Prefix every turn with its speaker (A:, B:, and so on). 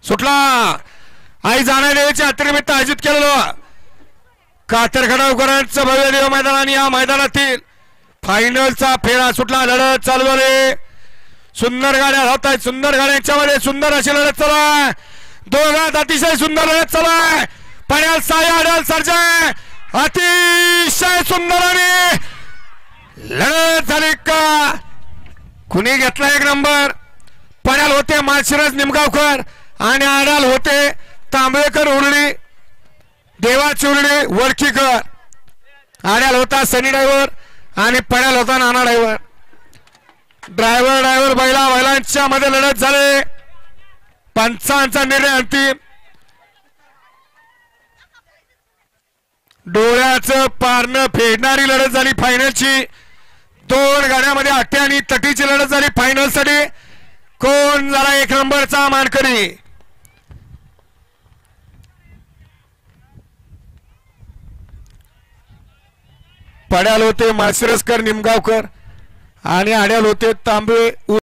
A: सुटला आई जाण्याच्या यात्रेनिमित्त आयोजित केलेलं कातरखडावकरांचं भव्य देव मैदानाने या मैदानातील फायनलचा फेरा सुटला। लढत चालू झाली, सुंदर गाड्या धावत आहेत, सुंदर गाड्यांच्या मध्ये सुंदर अशी लढत चालू आहे, दोघात अतिशय सुंदर लढत चालू आहे। पण्याल साई आडल सर्जय अतिशय सुंदर आणि लढत झाली का कुणी घेतला एक नंबर? पण्याल होते माळशिरस निमगावकर आणि आडाल होते तांबेकर उरळी देवाची उरळी वडकीकर। आडाल होता सनी ड्रायव्हर आणि पण्याल होता नाना ड्रायव्हर। ड्रायव्हर बैलांच्या मध्ये लढत झाले, पंचांचा निर्णय अंतिम। डोळ्याचं पारणं फेडणारी लढत झाली फायनलची, दोन गाड्यामध्ये अट्टे आणि तटीची लढत झाली। फायनल साठी कोण झाला एक नंबरचा मानकरी? पड्याल होते माळशिरसकर निमगावकर आणि आड्याल होते तांबे